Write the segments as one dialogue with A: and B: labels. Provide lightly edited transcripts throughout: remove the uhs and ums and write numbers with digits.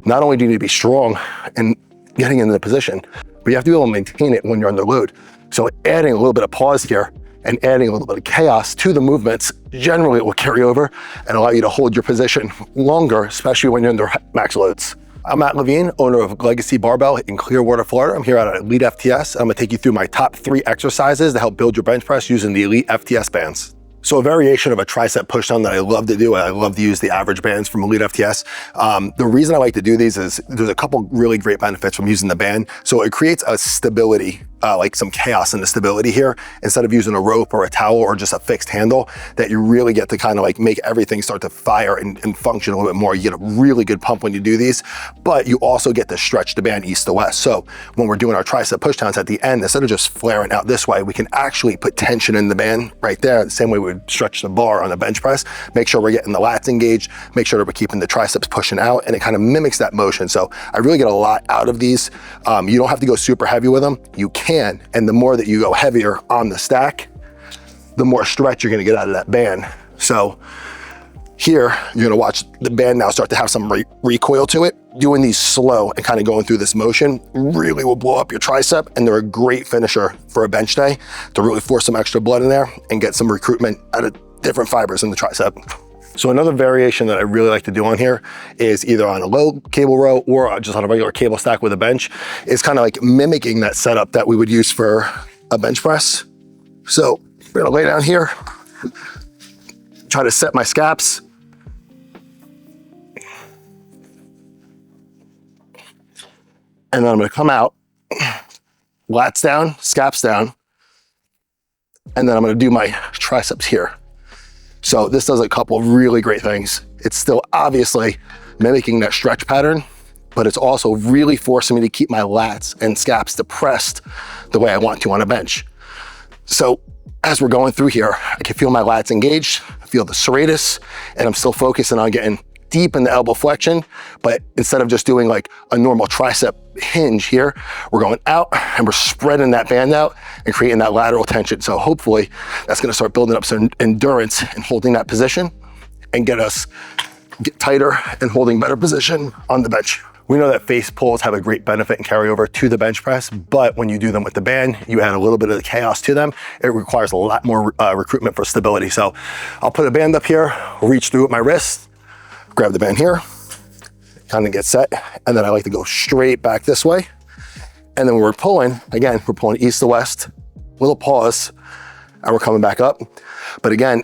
A: not only do you need to be strong and getting into the position, but you have to be able to maintain it when you're under load. So adding a little bit of pause here and adding a little bit of chaos to the movements, generally it will carry over and allow you to hold your position longer, especially when you're under max loads. I'm Matt Levine, owner of Legacy Barbell in Clearwater, Florida. I'm here at elitefts. I'm gonna take you through my top 3 exercises to help build your bench press using the elitefts bands. So a variation of a tricep pushdown that I love to do, I love to use the average bands from elitefts. The reason I like to do these is there's a couple really great benefits from using the band. So it creates a stability, like some chaos in the stability here, instead of using a rope or a towel or just a fixed handle, that you really get to kind of like make everything start to fire and function a little bit more. You get a really good pump when you do these, but you also get to stretch the band east to west. So when we're doing our tricep pushdowns at the end, instead of just flaring out this way, we can actually put tension in the band right there, the same way we would stretch the bar on the bench press. Make sure we're getting the lats engaged, make sure that we're keeping the triceps pushing out, and it kind of mimics that motion. So I really get a lot out of these. You don't have to go super heavy with them. You can, and the more that you go heavier on the stack, the more stretch you're gonna get out of that band. So here, you're gonna watch the band now start to have some recoil to it. Doing these slow and kind of going through this motion really will blow up your tricep, and they're a great finisher for a bench day to really force some extra blood in there and get some recruitment out of different fibers in the tricep. So another variation that I really like to do on here is either on a low cable row or just on a regular cable stack with a bench, is kind of like mimicking that setup that we would use for a bench press. So we're gonna lay down here, try to set my scaps. And then I'm gonna come out, lats down, scaps down, and then I'm gonna do my triceps here. So this does a couple of really great things. It's still obviously mimicking that stretch pattern, but it's also really forcing me to keep my lats and scaps depressed the way I want to on a bench. So as we're going through here, I can feel my lats engaged, I feel the serratus, and I'm still focusing on getting deep in the elbow flexion, but instead of just doing like a normal tricep hinge here, we're going out and we're spreading that band out and creating that lateral tension. So hopefully that's gonna start building up some endurance and holding that position and get us tighter and holding better position on the bench. We know that face pulls have a great benefit and carryover to the bench press, but when you do them with the band, you add a little bit of the chaos to them. It requires a lot more recruitment for stability. So I'll put a band up here, reach through with my wrist, grab the band here, kind of get set, and then I like to go straight back this way. And then when we're pulling, again, we're pulling east to west, little pause, and we're coming back up. But again,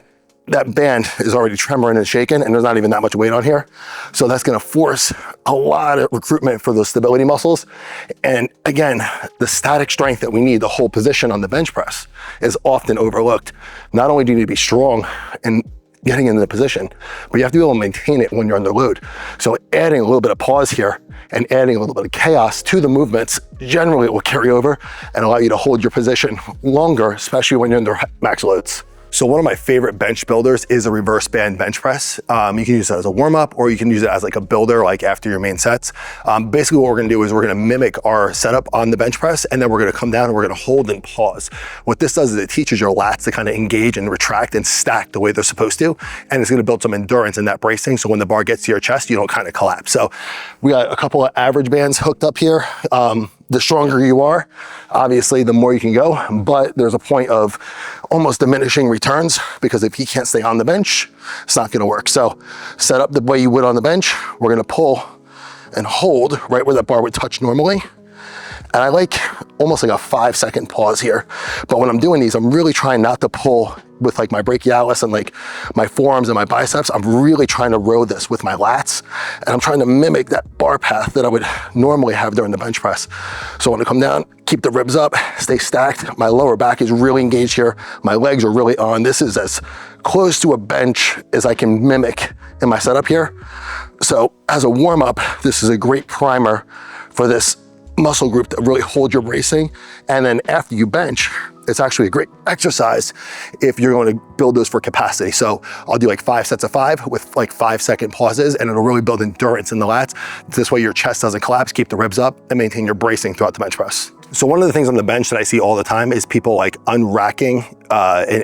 A: that band is already tremoring and shaking, and there's not even that much weight on here. So that's gonna force a lot of recruitment for those stability muscles. And again, the static strength that we need to hold position on the bench press is often overlooked. Not only do you need to be strong and getting into the position, but you have to be able to maintain it when you're under load. So adding a little bit of pause here and adding a little bit of chaos to the movements, generally it will carry over and allow you to hold your position longer, especially when you're under max loads. So one of my favorite bench builders is a reverse band bench press. You can use it as a warm up, or you can use it as like a builder, like after your main sets. Basically what we're gonna do is we're gonna mimic our setup on the bench press, and then we're gonna come down and we're gonna hold and pause. What this does is it teaches your lats to kind of engage and retract and stack the way they're supposed to, and it's gonna build some endurance in that bracing, so when the bar gets to your chest, you don't kind of collapse. So we got a couple of average bands hooked up here. The stronger you are, obviously, the more you can go, but there's a point of almost diminishing returns, because if he can't stay on the bench, it's not gonna work. So set up the way you would on the bench. We're gonna pull and hold right where that bar would touch normally. And I like almost like a 5-second pause here. But when I'm doing these, I'm really trying not to pull with like my brachialis and like my forearms and my biceps. I'm really trying to row this with my lats, and I'm trying to mimic that bar path that I would normally have during the bench press. So when I come down, keep the ribs up, stay stacked. My lower back is really engaged here. My legs are really on. This is as close to a bench as I can mimic in my setup here. So as a warm up, this is a great primer for this muscle group to really hold your bracing. And then after you bench, it's actually a great exercise if you're going to build those for capacity. So I'll do like 5 sets of 5 with like 5-second pauses, and it'll really build endurance in the lats. This way your chest doesn't collapse, keep the ribs up, and maintain your bracing throughout the bench press. So one of the things on the bench that I see all the time is people like unracking,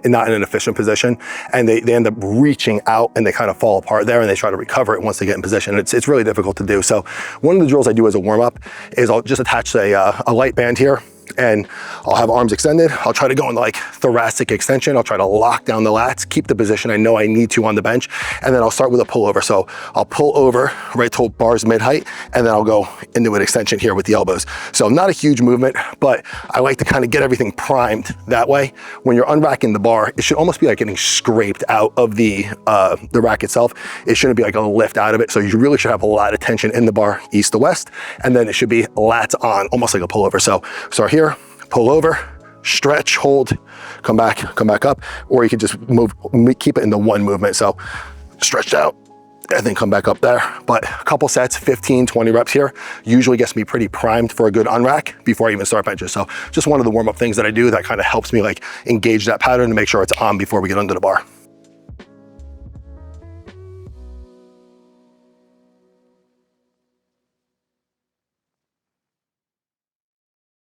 A: not in an efficient position, and they end up reaching out and they kind of fall apart there, and they try to recover it once they get in position. It's really difficult to do. So one of the drills I do as a warm up is I'll just attach a light band here, and I'll have arms extended. I'll try to go into like thoracic extension. I'll try to lock down the lats, keep the position I know I need to on the bench, and then I'll start with a pullover. So I'll pull over right till bars mid-height, and then I'll go into an extension here with the elbows. So not a huge movement, but I like to kind of get everything primed that way. When you're unracking the bar, it should almost be like getting scraped out of the rack itself. It shouldn't be like a lift out of it. So you really should have a lot of tension in the bar east to west, and then it should be lats on, almost like a pullover. So start here, pull over, stretch, hold, come back up, or you can just keep it in the one movement. So stretch out and then come back up there. But a couple sets, 15, 20 reps here, usually gets me pretty primed for a good unrack before I even start benches. So just one of the warm-up things that I do that kind of helps me like engage that pattern to make sure it's on before we get under the bar.